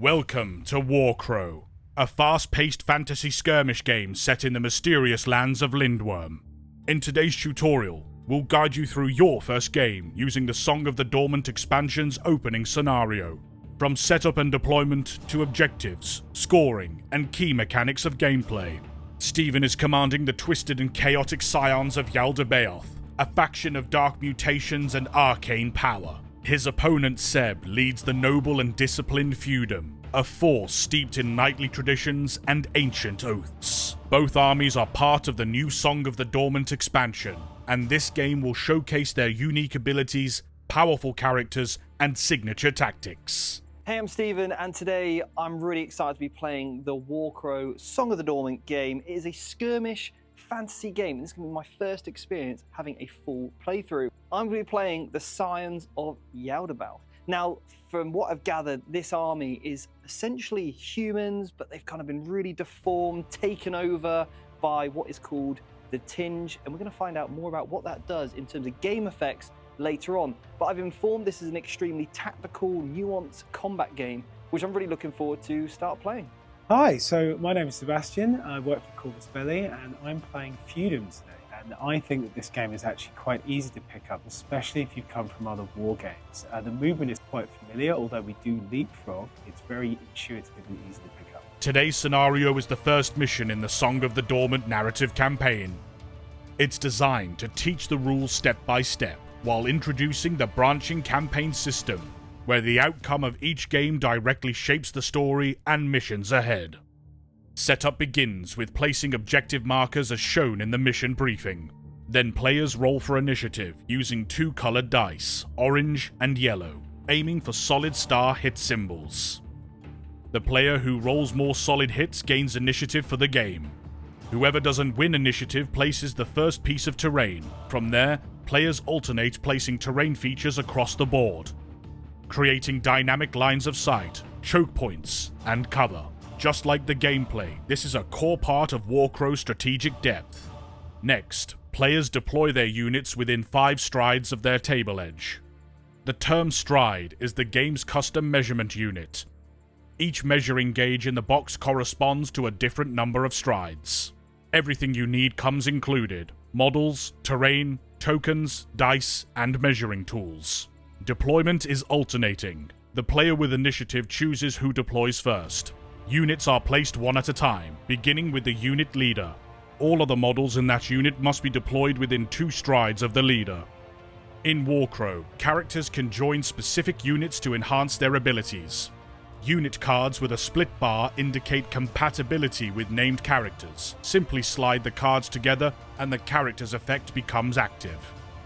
Welcome to Warcrow, a fast-paced fantasy skirmish game set in the mysterious lands of Lindworm. In today's tutorial, we'll guide you through your first game using the Song of the Dormant expansion's opening scenario, from setup and deployment to objectives, scoring, and key mechanics of gameplay. Stephen is commanding the twisted and chaotic scions of Yaldabaoth, a faction of dark mutations and arcane power. His opponent Seb leads the noble and disciplined feudum, a force steeped in knightly traditions and ancient oaths. Both armies are part of the new Song of the Dormant expansion, and this game will showcase their unique abilities, powerful characters, and signature tactics. Hey, I'm Stephen, and today I'm really excited to be playing the Warcrow Song of the Dormant game. It is a skirmish fantasy game, and this is going to be my first experience having a full playthrough. I'm going to be playing the Scions of Yaldabaoth. Now, from what I've gathered, this army is essentially humans, but they've kind of been really deformed, taken over by what is called the Tinge, and we're going to find out more about what that does in terms of game effects later on. But I've been informed this is an extremely tactical, nuanced combat game, which I'm really looking forward to start playing. Hi, so my name is Sebastian. I work for corvusbelli, and I'm playing feudum today. And I think that this game is actually quite easy to pick up, especially if you come from other war games. The movement is quite familiar, although we do leapfrog. It's very intuitive and easy to pick up. Today's scenario is the first mission in the Song of the Dormant narrative campaign. It's designed to teach the rules step by step, while introducing the branching campaign system, where the outcome of each game directly shapes the story and missions ahead. Setup begins with placing objective markers as shown in the mission briefing. Then players roll for initiative using two colored dice, orange and yellow, aiming for solid star hit symbols. The player who rolls more solid hits gains initiative for the game. Whoever doesn't win initiative places the first piece of terrain. From there, players alternate placing terrain features across the board, creating dynamic lines of sight, choke points, and cover. Just like the gameplay, this is a core part of Warcrow's strategic depth. Next, players deploy their units within 5 strides of their table edge. The term stride is the game's custom measurement unit. Each measuring gauge in the box corresponds to a different number of strides. Everything you need comes included: models, terrain, tokens, dice, and measuring tools. Deployment is alternating. The player with initiative chooses who deploys first. Units are placed one at a time, beginning with the unit leader. All other models in that unit must be deployed within 2 strides of the leader. In Warcrow, characters can join specific units to enhance their abilities. Unit cards with a split bar indicate compatibility with named characters. Simply slide the cards together and the character's effect becomes active.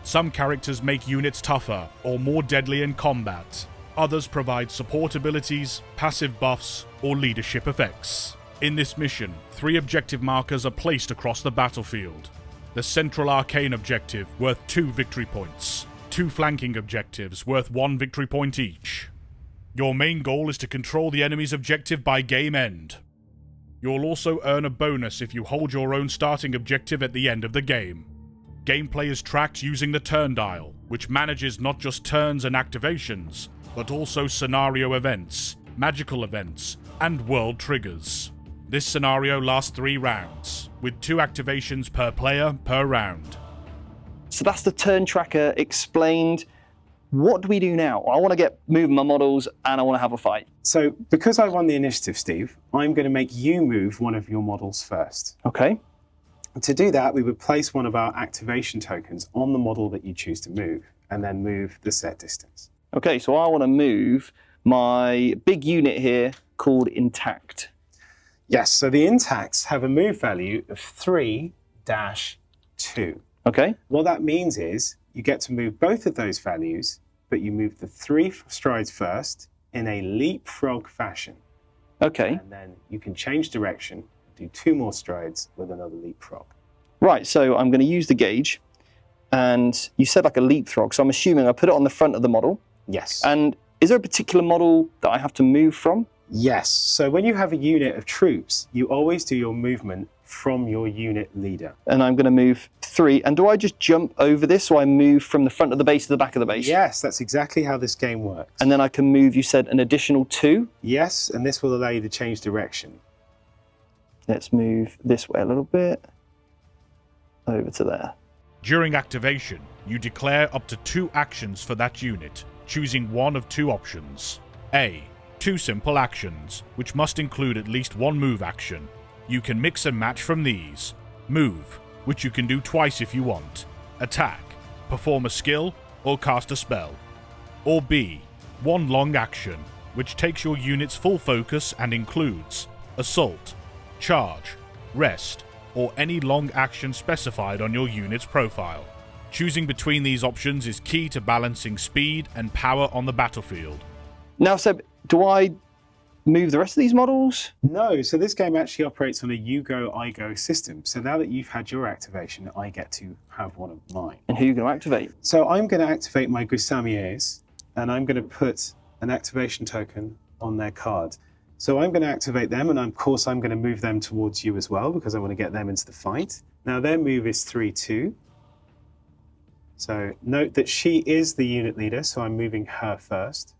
Some characters make units tougher or more deadly in combat. Others provide support abilities, passive buffs, or leadership effects. In this mission, 3 objective markers are placed across the battlefield. The central arcane objective, worth 2 victory points. 2 flanking objectives, worth 1 victory point each. Your main goal is to control the enemy's objective by game end. You'll also earn a bonus if you hold your own starting objective at the end of the game. Gameplay is tracked using the turn dial, which manages not just turns and activations, but also scenario events, magical events, and world triggers. This scenario lasts 3 rounds, with 2 activations per player per round. So that's the turn tracker explained. What do we do now? I want to get moving my models and I want to have a fight. So because I won the initiative, Steve, I'm going to make you move one of your models first. Okay. To do that, we would place one of our activation tokens on the model that you choose to move, and then move the set distance. Okay, so I want to move my big unit here called Intact. Yes, so the Intacts have a move value of 3-2. Okay. What that means is you get to move both of those values, but you move the 3 strides first in a leapfrog fashion. Okay. And then you can change direction, do 2 more strides with another leapfrog. Right, so I'm going to use the gauge, and you said like a leapfrog, so I'm assuming I put it on the front of the model. Yes. And is there a particular model that I have to move from? Yes. So when you have a unit of troops, you always do your movement from your unit leader. And I'm going to move 3. And do I just jump over this, so I move from the front of the base to the back of the base? Yes, that's exactly how this game works. And then I can move, you said, an additional 2? Yes, and this will allow you to change direction. Let's move this way a little bit. Over to there. During activation, you declare up to 2 actions for that unit, choosing one of 2 options. A. 2 simple actions, which must include at least 1 move action. You can mix and match from these. Move, which you can do twice if you want. Attack, perform a skill, or cast a spell. Or B. 1 long action, which takes your unit's full focus and includes Assault, Charge, Rest, or any long action specified on your unit's profile. Choosing between these options is key to balancing speed and power on the battlefield. Now, Seb, do I move the rest of these models? No, so this game actually operates on a you go, I go system. So now that you've had your activation, I get to have one of mine. And who are you going to activate? So I'm going to activate my Grisamiers, and I'm going to put an activation token on their card. So I'm going to activate them, and of course I'm going to move them towards you as well, because I want to get them into the fight. Now their move is 3-2. So note that she is the unit leader, so I'm moving her first.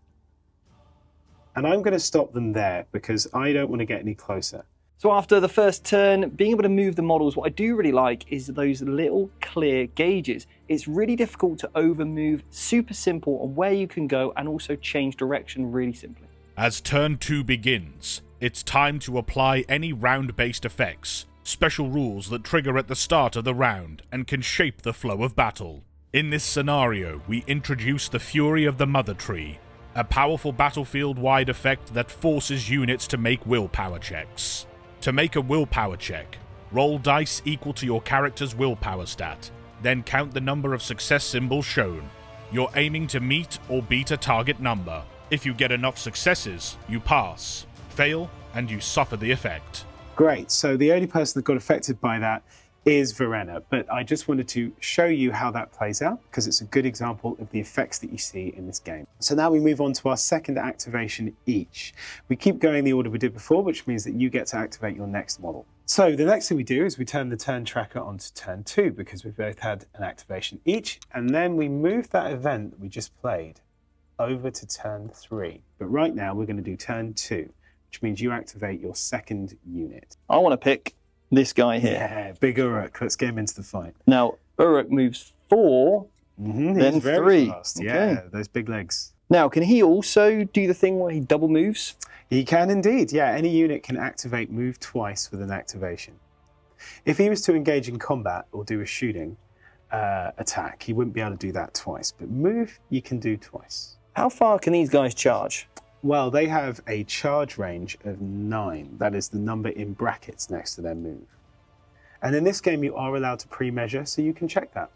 And I'm going to stop them there, because I don't want to get any closer. So after the first turn, being able to move the models, what I do really like is those little clear gauges. It's really difficult to overmove, super simple on where you can go, and also change direction really simply. As turn 2 begins, it's time to apply any round-based effects, special rules that trigger at the start of the round and can shape the flow of battle. In this scenario, we introduce the Fury of the Mother Tree, a powerful battlefield-wide effect that forces units to make willpower checks. To make a willpower check, roll dice equal to your character's willpower stat, then count the number of success symbols shown. You're aiming to meet or beat a target number. If you get enough successes, you pass. Fail, and you suffer the effect. Great, so the only person that got affected by that is Verena, but I just wanted to show you how that plays out, because it's a good example of the effects that you see in this game. So now we move on to our second activation each. We keep going the order we did before, which means that you get to activate your next model. So the next thing we do is we turn the turn tracker onto turn 2, because we've both had an activation each, and then we move that event that we just played over to turn 3. But right now we're going to do turn 2, which means you activate your second unit. I want to pick this guy here. Yeah, big Uruk. Let's get him into the fight. Now, Uruk moves 4, then He's very 3. fast. Okay. Yeah, those big legs. Now, can he also do the thing where he double moves? He can indeed. Yeah, any unit can activate move twice with an activation. If he was to engage in combat or do a shooting attack, he wouldn't be able to do that twice. But move, you can do twice. How far can these guys charge? Well, they have a charge range of 9. That is the number in brackets next to their move. And in this game, you are allowed to pre-measure, so you can check that.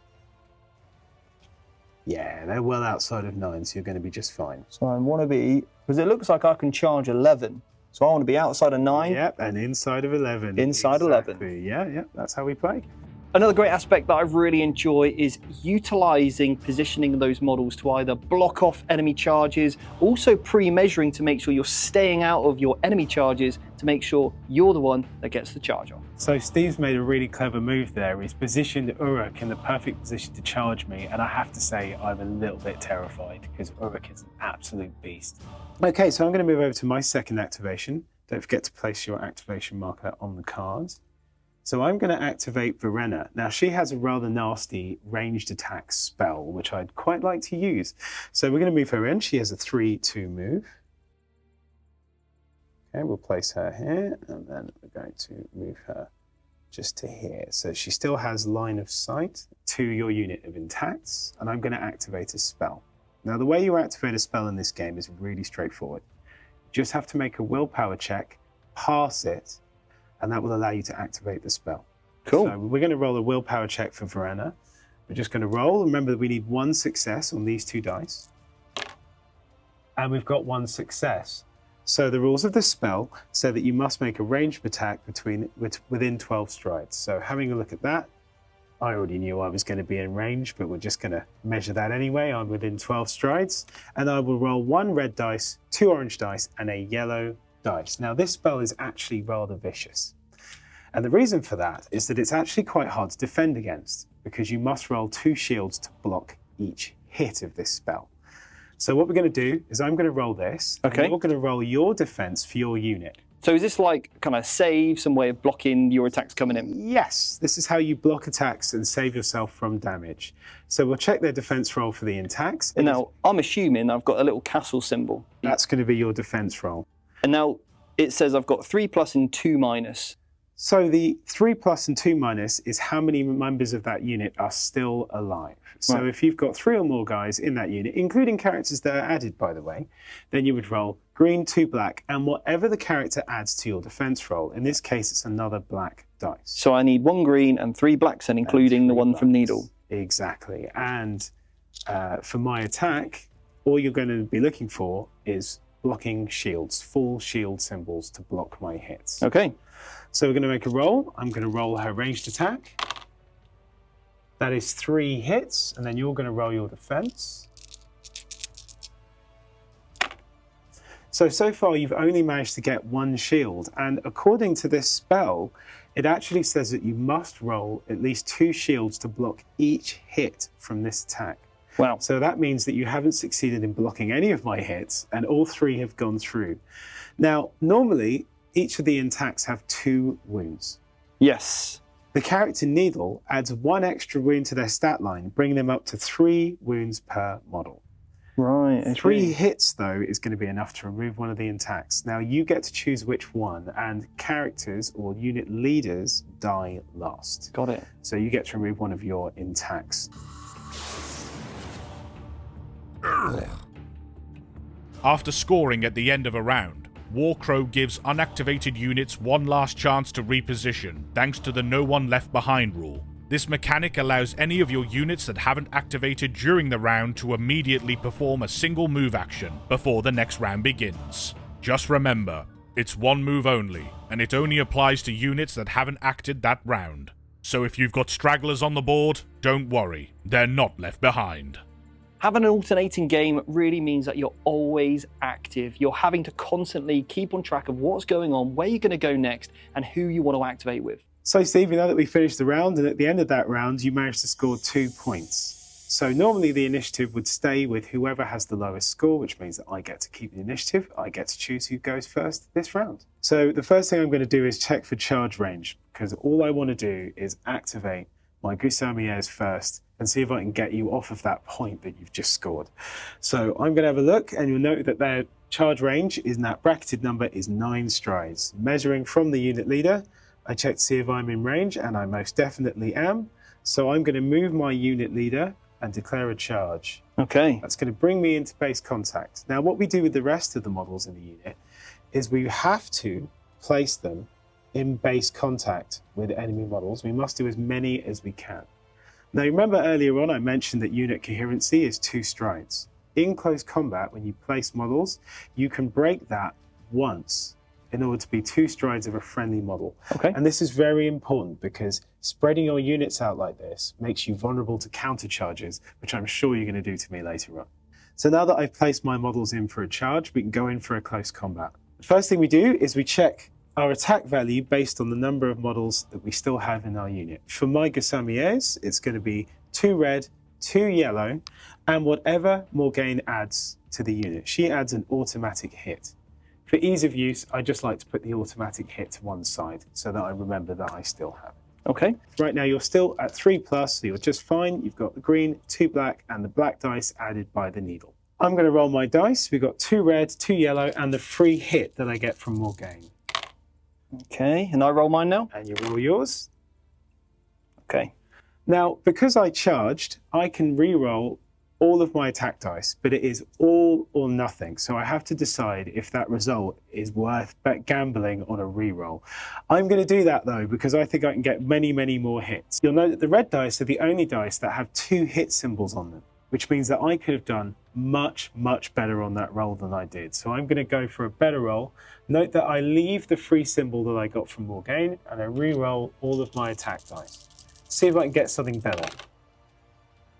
Yeah, they're well outside of 9, so you're going to be just fine. So I want to be, because it looks like I can charge 11. So I want to be outside of 9. Yep, and inside of 11. Inside exactly. 11. Yeah, that's how we play. Another great aspect that I really enjoy is utilizing positioning those models to either block off enemy charges, also pre-measuring to make sure you're staying out of your enemy charges to make sure you're the one that gets the charge off. So Steve's made a really clever move there. He's positioned Uruk in the perfect position to charge me, and I have to say I'm a little bit terrified because Uruk is an absolute beast. Okay, so I'm going to move over to my second activation. Don't forget to place your activation marker on the cards. So I'm going to activate Verena. Now she has a rather nasty ranged attack spell, which I'd quite like to use. So we're going to move her in. She has a 3-2 move. Okay, we'll place her here, and then we're going to move her just to here. So she still has line of sight to your unit of intacts, and I'm going to activate a spell. Now the way you activate a spell in this game is really straightforward. You just have to make a willpower check, pass it, and that will allow you to activate the spell. Cool. So we're going to roll a willpower check for Verena. We're just going to roll. Remember that we need 1 success on these 2 dice. And we've got 1 success. So the rules of the spell say that you must make a ranged attack within 12 strides. So having a look at that, I already knew I was going to be in range, but we're just going to measure that anyway. I'm within 12 strides. And I will roll 1 red dice, 2 orange dice, and a yellow dice. Now this spell is actually rather vicious. And the reason for that is that it's actually quite hard to defend against, because you must roll 2 shields to block each hit of this spell. So what we're going to do is I'm going to roll this, Okay. and you're going to roll your defense for your unit. So is this like kind of save, some way of blocking your attacks coming in? Yes, this is how you block attacks and save yourself from damage. So we'll check their defense roll for the attacks. And now, I'm assuming I've got a little castle symbol. That's going to be your defense roll. And now it says I've got 3+ and 2-. So the 3+ and 2- is how many members of that unit are still alive. So Right. if you've got 3 or more guys in that unit, including characters that are added, by the way, then you would roll green, 2 black, and whatever the character adds to your defense roll. In this case, it's another black dice. So I need 1 green and 3 blacks, and including the 3 one from blacks. Needle. Exactly. And for my attack, all you're going to be looking for is blocking shields, full shield symbols to block my hits. Okay. So we're going to make a roll. I'm going to roll her ranged attack. That is 3 hits, and then you're going to roll your defense. So far you've only managed to get 1 shield, and according to this spell, it actually says that you must roll at least 2 shields to block each hit from this attack. Wow. So that means that you haven't succeeded in blocking any of my hits, and all 3 have gone through. Now, normally, each of the attacks have 2 wounds. Yes. The character Needle adds 1 extra wound to their stat line, bringing them up to 3 wounds per model. Right. Okay. 3 hits, though, is going to be enough to remove one of the attacks. Now, you get to choose which one, and characters or unit leaders die last. Got it. So you get to remove one of your attacks. After scoring at the end of a round, Warcrow gives unactivated units one last chance to reposition, thanks to the no one left behind rule. This mechanic allows any of your units that haven't activated during the round to immediately perform a single move action before the next round begins. Just remember, it's 1 move only, and it only applies to units that haven't acted that round. So if you've got stragglers on the board, don't worry, they're not left behind. Having an alternating game really means that you're always active. You're having to constantly keep on track of what's going on, where you're going to go next, and who you want to activate with. So Steve, you know that we finished the round, and at the end of that round, you managed to score 2 points. So normally the initiative would stay with whoever has the lowest score, which means that I get to keep the initiative. I get to choose who goes first this round. So the first thing I'm going to do is check for charge range, because all I want to do is activate my Gusamiers first and see if I can get you off of that point that you've just scored. So I'm going to have a look, and you'll note that their charge range in that bracketed number is 9 strides. Measuring from the unit leader, I check to see if I'm in range, and I most definitely am. So I'm going to move my unit leader and declare a charge. Okay. That's going to bring me into base contact. Now, what we do with the rest of the models in the unit is we have to place them in base contact with enemy models. We must do as many as we can. Now, remember earlier on I mentioned that unit coherency is 2 strides. In close combat, when you place models, you can break that once in order to be 2 strides of a friendly model. Okay. And this is very important because spreading your units out like this makes you vulnerable to counter charges, which I'm sure you're going to do to me later on. So now that I've placed my models in for a charge, we can go in for a close combat. The first thing we do is we check our attack value based on the number of models that we still have in our unit. For my Gusamiers, it's going to be 2 red, 2 yellow, and whatever Morgane adds to the unit. She adds an automatic hit. For ease of use, I just like to put the automatic hit to one side so that I remember that I still have it. Okay. Right now you're still at 3+, so you're just fine. You've got the green, 2 black, and the black dice added by the needle. I'm going to roll my dice. We've got 2 red, 2 yellow, and the free hit that I get from Morgane. Okay, and I roll mine now? And you roll yours. Okay. Now, because I charged, I can re-roll all of my attack dice, but it is all or nothing. So I have to decide if that result is worth gambling on a re-roll. I'm going to do that though, because I think I can get many, many more hits. You'll note that the red dice are the only dice that have 2 hit symbols on them, which means that I could have done much, much better on that roll than I did. So I'm going to go for a better roll. Note that I leave the free symbol that I got from Morgane, and I re-roll all of my attack dice. See if I can get something better.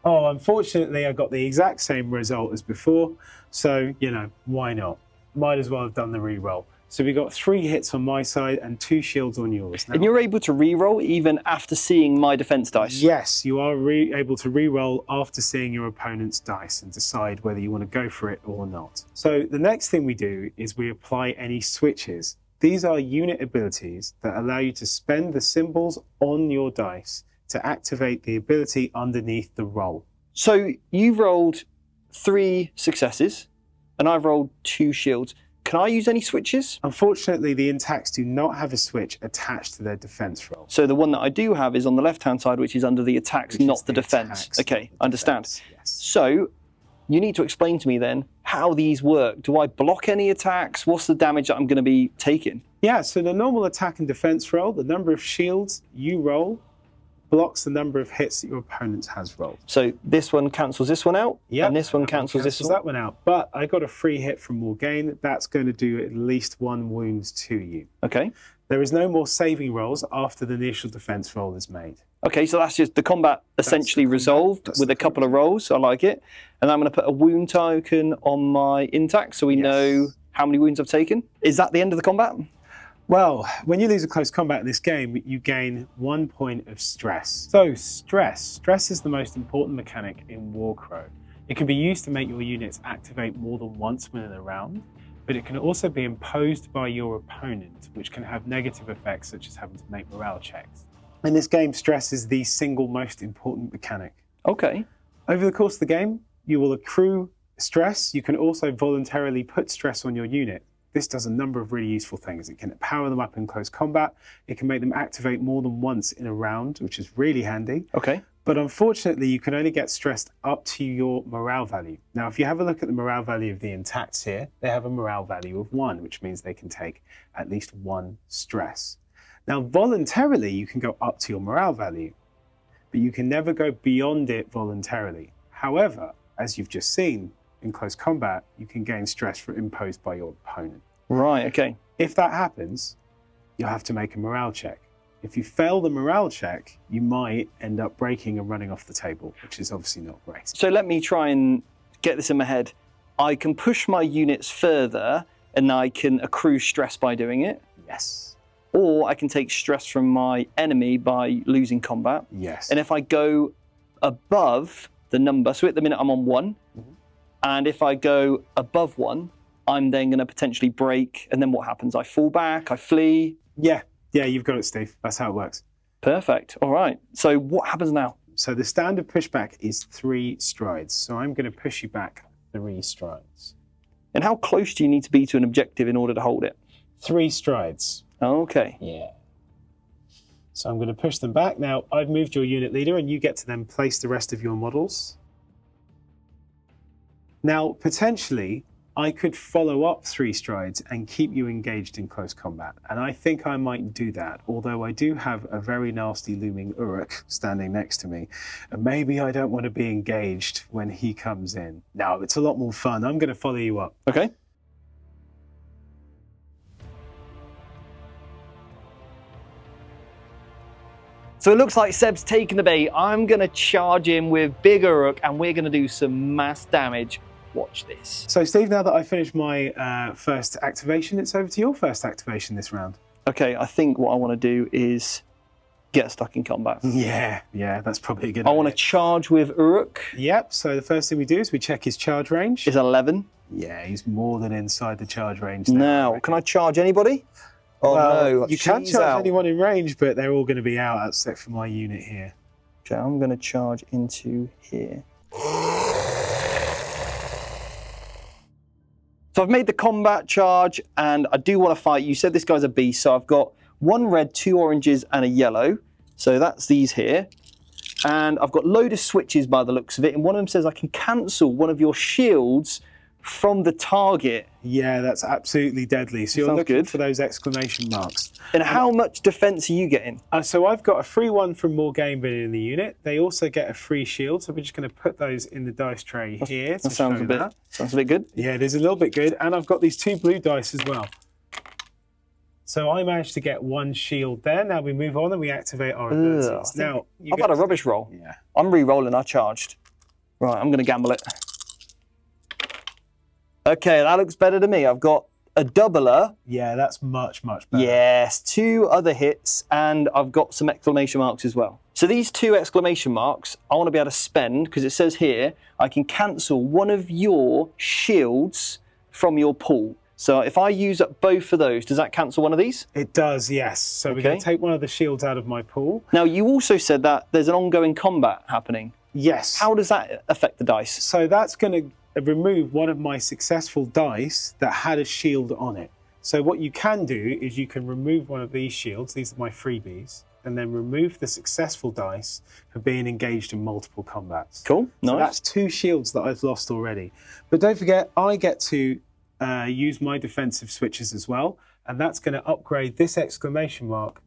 Oh, unfortunately, I got the exact same result as before. So, you know, why not? Might as well have done the re-roll. So we got 3 hits on my side and 2 shields on yours. Now, And you're able to re-roll even after seeing my defense dice? yes, you are able to re-roll after seeing your opponent's dice and decide whether you want to go for it or not. So the next thing we do is we apply any switches. These are unit abilities that allow you to spend the symbols on your dice to activate the ability underneath the roll. So you've rolled 3 successes, and I've rolled 2 shields. Can I use any switches? Unfortunately, the attacks do not have a switch attached to their defense roll. So the one that I do have is on the left-hand side, which is under the attacks, Which not is the defense. attacks, Okay, not the understand. defense, yes. So you need to explain to me then how these work. Do I block any attacks? What's the damage that I'm going to be taking? Yeah, so the normal attack and defense roll, the number of shields you roll blocks the number of hits that your opponent has rolled. So this one cancels this one out, Yep, and this one cancels this one. that one out. But I got a free hit from Morgaine. That's going to do at least 1 wound to you. Okay. There is no more saving rolls after the initial defense roll is made. Okay, so that's just the combat essentially resolved with a couple of rolls. I like it. And I'm going to put a wound token on my intact so we know how many wounds I've taken. Is that the end of the combat? Well, when you lose a close combat in this game, you gain 1 point of stress. So stress is the most important mechanic in Warcrow. It can be used to make your units activate more than once within a round, but it can also be imposed by your opponent, which can have negative effects such as having to make morale checks. In this game, stress is the single most important mechanic. Okay. Over the course of the game, you will accrue stress. You can also voluntarily put stress on your unit. This does a number of really useful things. It can power them up in close combat. It can make them activate more than once in a round, which is really handy. Okay. But unfortunately, you can only get stressed up to your morale value. Now, if you have a look at the morale value of the intacts here, they have a morale value of 1, which means they can take at least 1 stress. Now, voluntarily, you can go up to your morale value, but you can never go beyond it voluntarily. However, as you've just seen, in close combat, you can gain stress imposed by your opponent. Right, okay. If that happens, you'll have to make a morale check. If you fail the morale check, you might end up breaking and running off the table, which is obviously not great. So let me try and get this in my head. I can push my units further and I can accrue stress by doing it. Yes. Or I can take stress from my enemy by losing combat. Yes. And if I go above the number, so at the minute I'm on 1, and if I go above 1, I'm then going to potentially break, and then what happens? I fall back, I flee. Yeah, you've got it, Steve. That's how it works. Perfect. All right. So what happens now? So the standard pushback is 3 strides. So I'm going to push you back 3 strides. And how close do you need to be to an objective in order to hold it? 3 strides. Okay. Yeah. So I'm going to push them back. Now, I've moved your unit leader, and you get to then place the rest of your models. Now, potentially, I could follow up 3 strides and keep you engaged in close combat. And I think I might do that, although I do have a very nasty looming Uruk standing next to me. And maybe I don't want to be engaged when he comes in. No, it's a lot more fun. I'm going to follow you up. Okay. So it looks like Seb's taking the bait. I'm going to charge him with Big Uruk, and we're going to do some mass damage. Watch this. So, Steve, now that I've finished my first activation, it's over to your first activation this round. Okay, I think what I want to do is get stuck in combat. Yeah, that's probably a good I idea. want to charge with Uruk. Yep, so the first thing we do is we check his charge range. Is 11. Yeah, he's more than inside the charge range. Now, can I charge anybody? Oh, well, no. You can she's charge out. anyone in range, but they're all going to be out except for my unit here. Okay, I'm going to charge into here. So I've made the combat charge, and I do want to fight. You said this guy's a beast, so I've got 1 red, 2 oranges, and a yellow. So that's these here. And I've got a load of switches by the looks of it, and one of them says I can cancel one of your shields from the target. Yeah, that's absolutely deadly. So you're Sounds looking good. for those exclamation marks. And how much defense are you getting? So I've got a free one from Morgaine being in the unit. They also get a free shield, so we're just going to put those in the dice tray here to That sounds show a bit. that. Sounds a bit good. Yeah, it is a little bit good. And I've got these 2 blue dice as well. So I managed to get 1 shield there. Now we move on and we activate our abilities. Now, I've had a rubbish roll. Yeah. I'm re-rolling. I charged. Right, I'm going to gamble it. Okay, that looks better to me. I've got a doubler. Yeah, that's much, much better. Yes, 2 other hits, and I've got some exclamation marks as well. So these 2 exclamation marks, I want to be able to spend, because it says here, I can cancel one of your shields from your pool. So if I use up both of those, does that cancel one of these? It does, yes. So we're going to take one of the shields out of my pool. Now, you also said that there's an ongoing combat happening. Yes. How does that affect the dice? So that's going to remove one of my successful dice that had a shield on it. So what you can do is you can remove one of these shields, these are my freebies, and then remove the successful dice for being engaged in multiple combats. Cool, nice. So that's 2 shields that I've lost already. But don't forget, I get to use my defensive switches as well, and that's going to upgrade this exclamation mark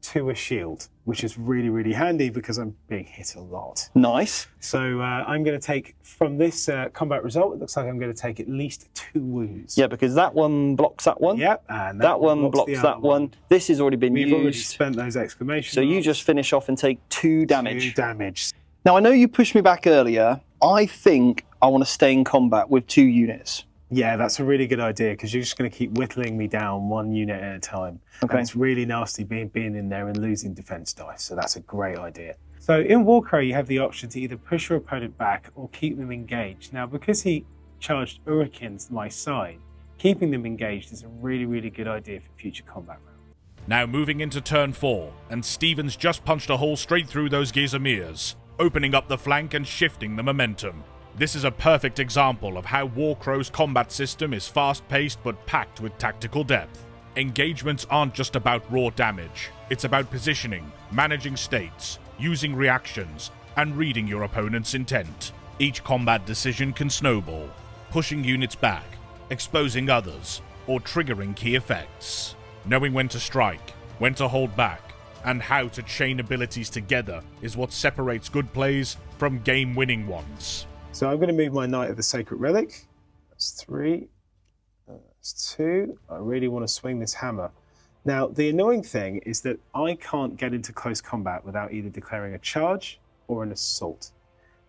to a shield, which is really, really handy because I'm being hit a lot. Nice. So I'm going to take, from this combat result, it looks like I'm going to take at least 2 wounds. Yeah, because that one blocks that one. Yep, and that one blocks that one. This has already been used. We've already spent those exclamation marks. So you just finish off and take 2 damage. 2 damage. Now, I know you pushed me back earlier. I think I want to stay in combat with 2 units. Yeah, that's a really good idea because you're just going to keep whittling me down 1 unit at a time. Okay. And it's really nasty being in there and losing defense dice, so that's a great idea. So in Warcrow, you have the option to either push your opponent back or keep them engaged. Now, because he charged Urikins my side, keeping them engaged is a really, really good idea for future combat rounds. Now moving into turn 4, and Stevens just punched a hole straight through those Gizamirs, opening up the flank and shifting the momentum. This is a perfect example of how Warcrow's combat system is fast-paced but packed with tactical depth. Engagements aren't just about raw damage, it's about positioning, managing states, using reactions, and reading your opponent's intent. Each combat decision can snowball, pushing units back, exposing others, or triggering key effects. Knowing when to strike, when to hold back, and how to chain abilities together is what separates good plays from game-winning ones. So I'm going to move my Knight of the Sacred Relic. That's 3. That's 2. I really want to swing this hammer. Now, the annoying thing is that I can't get into close combat without either declaring a charge or an assault.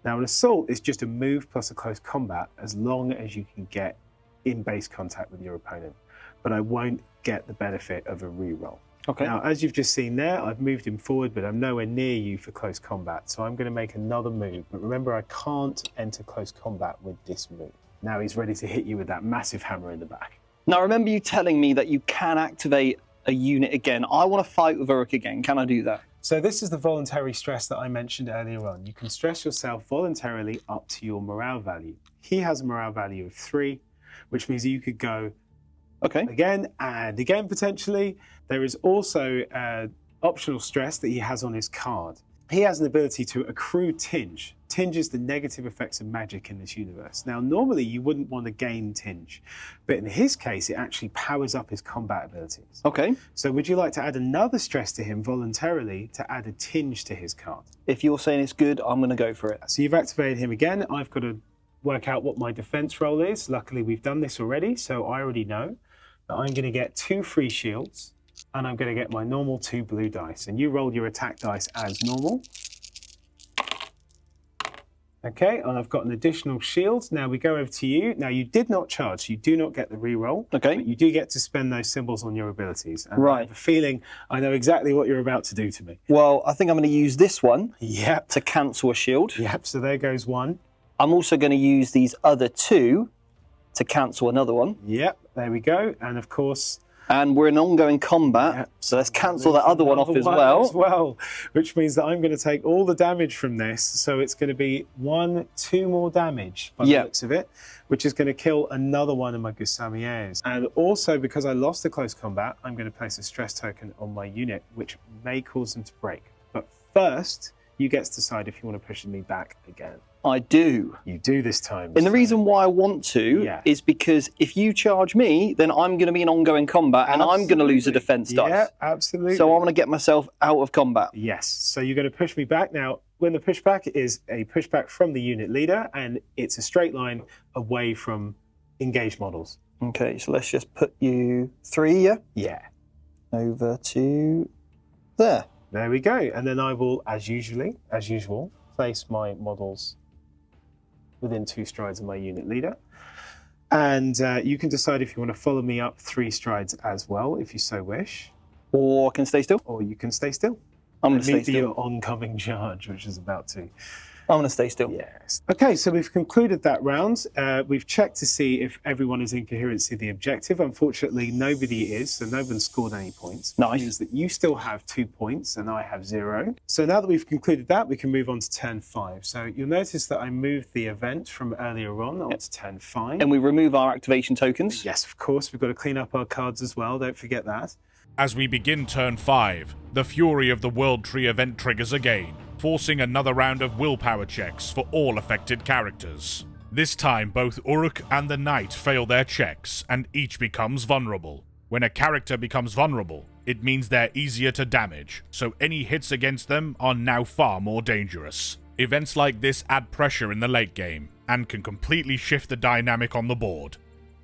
Now, an assault is just a move plus a close combat as long as you can get in base contact with your opponent. But I won't get the benefit of a reroll. Okay. Now, as you've just seen there, I've moved him forward, but I'm nowhere near you for close combat. So I'm going to make another move. But remember, I can't enter close combat with this move. Now he's ready to hit you with that massive hammer in the back. Now, remember you telling me that you can activate a unit again. I want to fight with Uruk again. Can I do that? So this is the voluntary stress that I mentioned earlier on. You can stress yourself voluntarily up to your morale value. He has a morale value of 3, which means you could go again and again potentially. There is also optional stress that he has on his card. He has an ability to accrue tinge. Tinge is the negative effects of magic in this universe. Now, normally you wouldn't want to gain tinge, but in his case, it actually powers up his combat abilities. Okay. So would you like to add another stress to him voluntarily to add a tinge to his card? If you're saying it's good, I'm going to go for it. So you've activated him again. I've got to work out what my defense roll is. Luckily, we've done this already, so I already know that I'm going to get 2 free shields, and I'm going to get my normal 2 blue dice. And you roll your attack dice as normal. Okay, and I've got an additional shield. Now we go over to you. Now you did not charge, you do not get the reroll. Okay. But you do get to spend those symbols on your abilities. And right. I have a feeling I know exactly what you're about to do to me. Well, I think I'm going to use this one to cancel a shield. Yep, so there goes 1. I'm also going to use these other 2 to cancel another one. Yep, there we go. And of course... And we're in ongoing combat, so let's cancel that other one off as well. Which means that I'm going to take all the damage from this. So it's going to be 2 more damage by the looks of it, which is going to kill another one of my Gusamiers. And also, because I lost the close combat, I'm going to place a stress token on my unit, which may cause them to break. But first, you get to decide if you want to push me back again. I do. You do this time. And the reason why I want to is because if you charge me, then I'm going to be in ongoing combat and I'm going to lose a defense dice. Yeah, absolutely. So I want to get myself out of combat. Yes. So you're going to push me back. Now, when the pushback is a pushback from the unit leader and it's a straight line away from engaged models. Okay, so let's just put you 3, Yeah. Over to there. There we go. And then I will, as usual, place my models within 2 strides of my unit leader. And you can decide if you want to follow me up 3 strides as well, if you so wish. Or can stay still? Or you can stay still. I'm going to stay Meet still. your oncoming charge, which is about to. I'm going to stay still. Yes. Okay, so we've concluded that round. We've checked to see if everyone is in coherency of the objective. Unfortunately, nobody is, so no one scored any points. Nice. Which means that you still have 2 points and I have 0. So now that we've concluded that, we can move on to turn 5. So you'll notice that I moved the event from earlier on to turn 5. And we remove our activation tokens. Yes, of course. We've got to clean up our cards as well. Don't forget that. As we begin turn 5, the Fury of the World Tree event triggers again, forcing another round of willpower checks for all affected characters. This time both Uruk and the Knight fail their checks, and each becomes vulnerable. When a character becomes vulnerable, it means they're easier to damage, so any hits against them are now far more dangerous. Events like this add pressure in the late game, and can completely shift the dynamic on the board.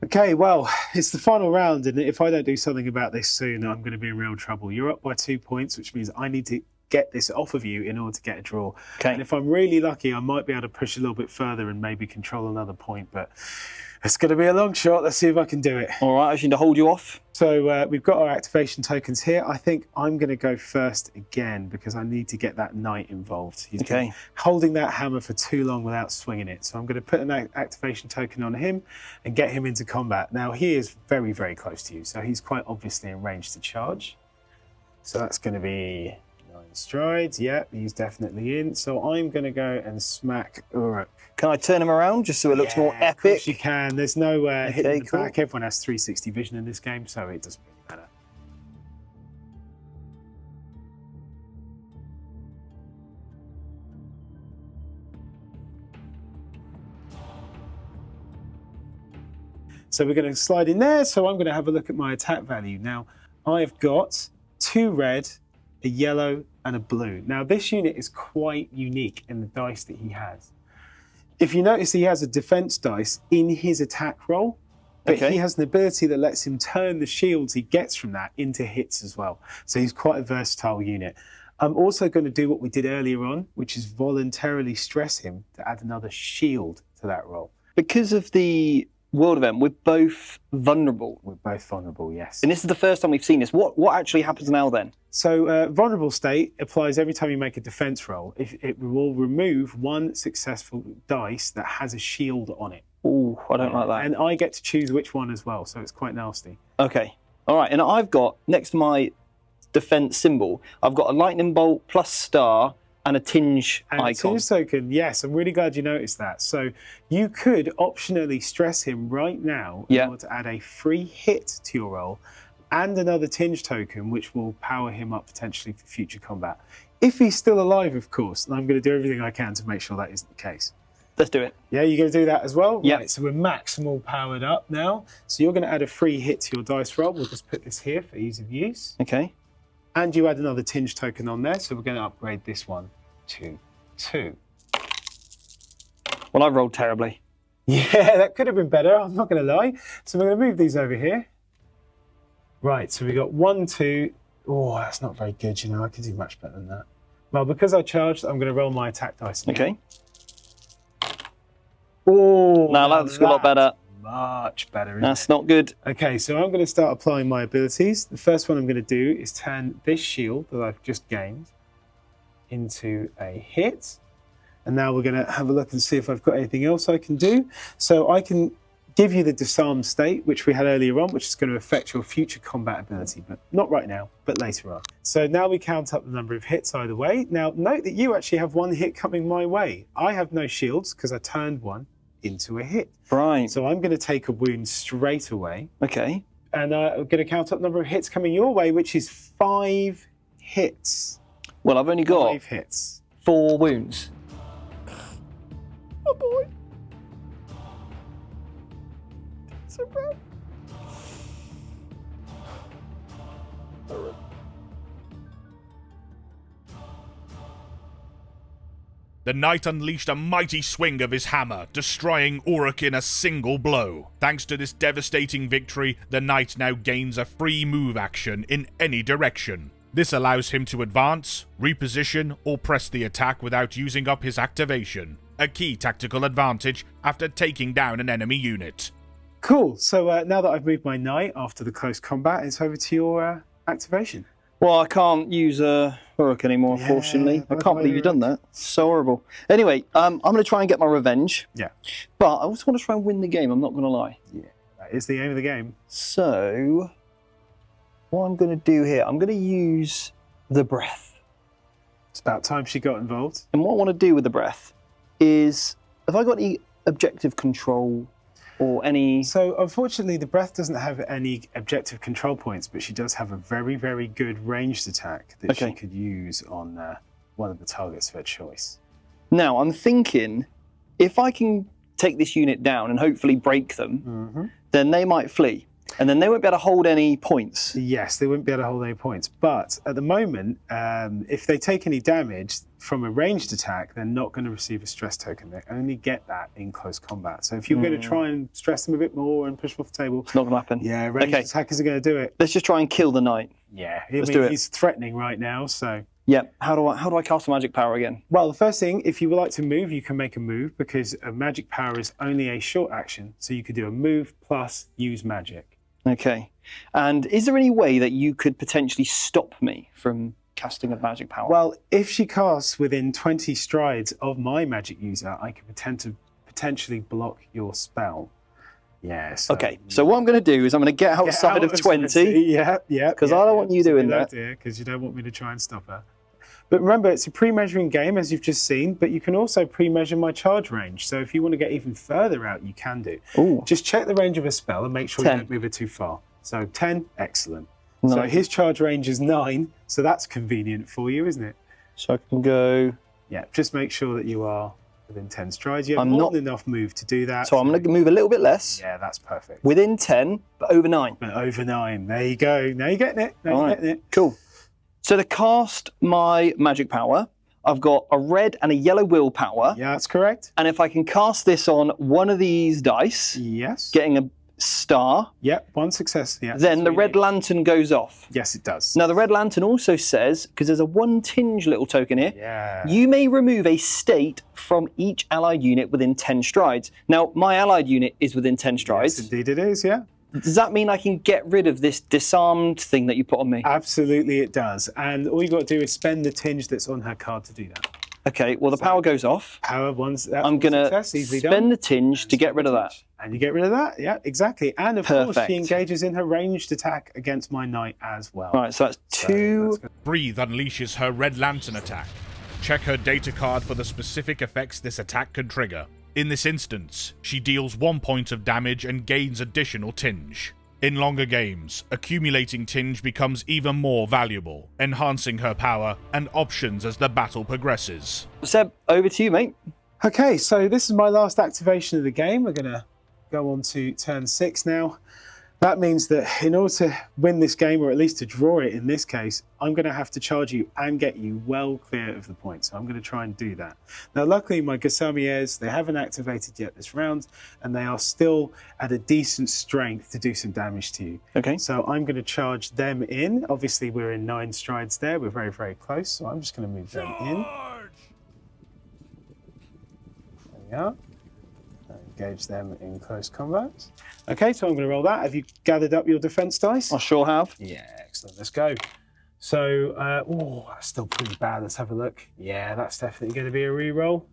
Okay, well, it's the final round, and if I don't do something about this soon, I'm going to be in real trouble. You're up by 2 points, which means I need to get this off of you in order to get a draw. Okay. And if I'm really lucky, I might be able to push a little bit further and maybe control another point, but it's going to be a long shot. Let's see if I can do it. All right, I just need to hold you off. So we've got our activation tokens here. I think I'm going to go first again because I need to get that knight involved. He's been holding that hammer for too long without swinging it. So I'm going to put an activation token on him and get him into combat. Now, he is very, very close to you, so he's quite obviously in range to charge. So that's going to be 9 strides. Yep, he's definitely in. So I'm going to go and smack Uruk. Can I turn him around just so it looks more epic? Of course you can. There's no hitting the back. Everyone has 360 vision in this game, so it doesn't really matter. So we're going to slide in there. So I'm going to have a look at my attack value. Now, I've got 2 red, a yellow, and a blue. Now, this unit is quite unique in the dice that he has. If you notice, he has a defense dice in his attack roll, but he has an ability that lets him turn the shields he gets from that into hits as well. So he's quite a versatile unit. I'm also going to do what we did earlier on, which is voluntarily stress him to add another shield to that roll. Because of the world event, we're both vulnerable. We're both vulnerable, yes. And this is the first time we've seen this. What actually happens now then? So vulnerable state applies every time you make a defense roll. It will remove 1 successful dice that has a shield on it. Ooh, I don't like that. And I get to choose which one as well, so it's quite nasty. Okay, all right. And I've got, next to my defense symbol, I've got a lightning bolt plus star and a tinge icon. A tinge token, yes. I'm really glad you noticed that. So you could optionally stress him right now in order to add a free hit to your roll and another tinge token, which will power him up potentially for future combat. If he's still alive, of course, and I'm going to do everything I can to make sure that isn't the case. Let's do it. Yeah, you're going to do that as well? Yeah. Right, so we're maximal powered up now. So you're going to add a free hit to your dice roll. We'll just put this here for ease of use. Okay. And you add another tinge token on there, so we're going to upgrade this one to 2. Well, I've rolled terribly. Yeah, that could have been better, I'm not going to lie. So we're going to move these over here. Right, so we got 1, 2. Oh, that's not very good, you know. I could do much better than that. Well, because I charged, I'm going to roll my attack dice now. Okay. Oh, now that's a lot better. Much better, isn't That's not good. Okay, so I'm going to start applying my abilities. The first one I'm going to do is turn this shield that I've just gained into a hit. And now we're going to have a look and see if I've got anything else I can do. So I can give you the disarm state, which we had earlier on, which is going to affect your future combat ability, but not right now, but later on. So now we count up the number of hits either way. Now, note that you actually have 1 hit coming my way. I have no shields because I turned 1 into a hit. Right. So I'm going to take a wound straight away. Okay. And I'm going to count up the number of hits coming your way, which is 5 hits. Well, I've only got 5 hits. 4 wounds. Oh boy. So bad. The knight unleashed a mighty swing of his hammer, destroying Uruk in a single blow. Thanks to this devastating victory, the knight now gains a free move action in any direction. This allows him to advance, reposition, or press the attack without using up his activation, a key tactical advantage after taking down an enemy unit. Cool. So now that I've moved my knight after the close combat, it's over to your activation. Well, I can't use a hurricane anymore, Yeah, unfortunately. I can't bye-bye, believe you've done that. So horrible. Anyway, I'm going to try and get my revenge. Yeah. But I also want to try and win the game, I'm not going to lie. Yeah, that is the aim of the game. So, what I'm going to do here, I'm going to use the breath. It's about time she got involved. And what I want to do with the breath is, have I got any objective control or any... So unfortunately, the breath doesn't have any objective control points, but she does have a very, very good ranged attack that she could use on one of the targets of her choice. Now, I'm thinking, if I can take this unit down and hopefully break them, then they might flee. And then they won't be able to hold any points. Yes, they wouldn't be able to hold any points. But at the moment, if they take any damage from a ranged attack, they're not going to receive a stress token. They only get that in close combat. So if you're going to try and stress them a bit more and push them off the table... It's not going to happen. Yeah, ranged attackers are going to do it. Let's just try and kill the knight. Yeah, Let's do it. He's threatening right now, so... Yeah, how do I cast a magic power again? Well, the first thing, if you would like to move, you can make a move, because a magic power is only a short action. So you could do a move plus use magic. Okay. And is there any way that you could potentially stop me from casting a magic power? Well, if she casts within 20 strides of my magic user, I can potentially block your spell. Yeah. So, okay. So what I'm going to do is I'm going to get outside of 20. Yeah. Because I don't want you doing that. Because you don't want me to try and stop her. But remember, it's a pre-measuring game, as you've just seen, but you can also pre-measure my charge range. So if you want to get even further out, you can do. Ooh. Just check the range of a spell and make sure 10. you don't move it too far. So 10, excellent. Nice. So his charge range is 9, so that's convenient for you, isn't it? So I can go... Yeah, just make sure that you are within 10 strides. You have more than enough move to do that. So I'm going to move a little bit less. Yeah, that's perfect. Within 10, but over 9. But over 9. There you go. Now you're getting it. Now you're getting it. Cool. So to cast my magic power, I've got a red and a yellow willpower. Yeah, that's correct. And if I can cast this on one of these dice, yes, getting a star, yep, one success. Yeah, then the red lantern goes off. Yes, it does. Now the red lantern also says, because there's a one tinge little token here, yeah, you may remove a state from each allied unit within 10 strides. Now my allied unit is within 10 strides. Yes, indeed it is, yeah. Does that mean I can get rid of this disarmed thing that you put on me? Absolutely it does. And all you've got to do is spend the tinge that's on her card to do that. Okay, well the power goes off. Power one's I'm going to spend the tinge to get rid of that. And you get rid of that, yeah, exactly. And of course she engages in her ranged attack against my knight as well. Right, so that's 2. Breathe unleashes her red lantern attack. Check her data card for the specific effects this attack can trigger. In this instance, she deals 1 point of damage and gains additional tinge. In longer games, accumulating tinge becomes even more valuable, enhancing her power and options as the battle progresses. Seb, over to you, mate. Okay, so this is my last activation of the game. We're going to go on to turn 6 now. That means that in order to win this game, or at least to draw it in this case, I'm going to have to charge you and get you well clear of the point. So I'm going to try and do that. Now, luckily, my Gosamiers, they haven't activated yet this round, and they are still at a decent strength to do some damage to you. Okay. So I'm going to charge them in. Obviously, we're in 9 strides there. We're very, very close. So I'm just going to move them in. There we are. Engage them in close combat. Okay, so I'm going to roll that. Have you gathered up your defense dice? I sure have. Yeah, excellent. Let's go. So, oh, that's still pretty bad. Let's have a look. Yeah, that's definitely going to be a re-roll.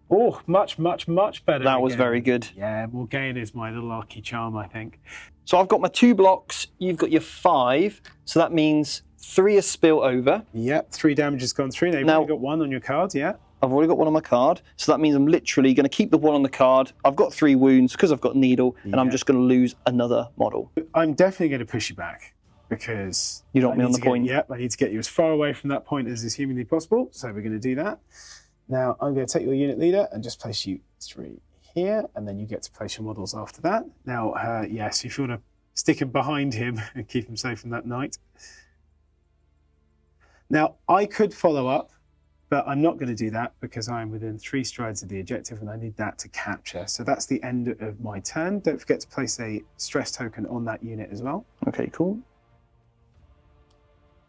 Oh, much, much, much better. That was very good. Yeah, Morgaine is my little lucky charm, I think. So I've got my 2 blocks. You've got your 5. So that means 3 is spill over. Yep, 3 damage has gone through. Now, you've only got 1 on your card, yeah. I've already got 1 on my card, so that means I'm literally going to keep the 1 on the card. I've got 3 wounds because I've got needle, and I'm just going to lose another model. I'm definitely going to push you back because you don't want me on the point. Yep, I need to get you as far away from that point as is humanly possible. So we're going to do that. Now I'm going to take your unit leader and just place you 3 here, and then you get to place your models after that. Now, yes, if you want to stick him behind him and keep him safe from that knight. Now I could follow up. But I'm not going to do that because I'm within 3 strides of the objective and I need that to capture. So that's the end of my turn. Don't forget to place a stress token on that unit as well. Okay, cool.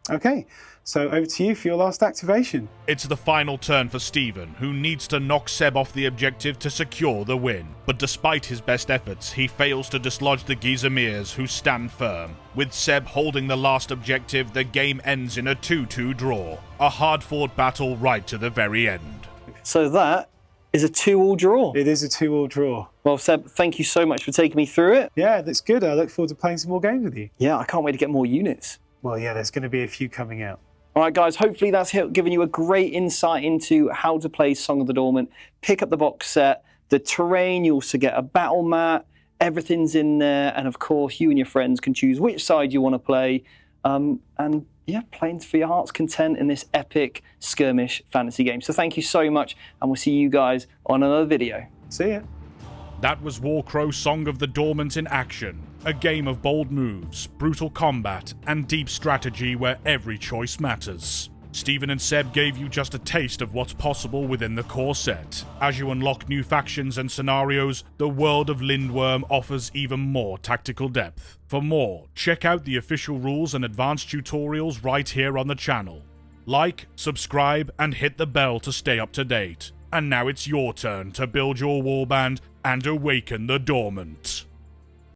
Okay, so over to you for your last activation. It's the final turn for Steven, who needs to knock Seb off the objective to secure the win. But despite his best efforts, he fails to dislodge the Gizemirs, who stand firm. With Seb holding the last objective, the game ends in a 2-2 draw. A hard-fought battle right to the very end. So that is a 2-all draw. It is a 2-all draw. Well, Seb, thank you so much for taking me through it. Yeah, that's good. I look forward to playing some more games with you. Yeah, I can't wait to get more units. Well, yeah, there's going to be a few coming out. All right, guys, hopefully that's given you a great insight into how to play Song of the Dormant. Pick up the box set, the terrain, you also get a battle mat, everything's in there, and of course, you and your friends can choose which side you want to play. And yeah, playing for your heart's content in this epic skirmish fantasy game. So thank you so much, and we'll see you guys on another video. See ya. That was Warcrow Song of the Dormant in action. A game of bold moves, brutal combat, and deep strategy where every choice matters. Steven and Seb gave you just a taste of what's possible within the core set. As you unlock new factions and scenarios, the world of Lindworm offers even more tactical depth. For more, check out the official rules and advanced tutorials right here on the channel. Like, subscribe, and hit the bell to stay up to date. And now it's your turn to build your warband and awaken the Dormant.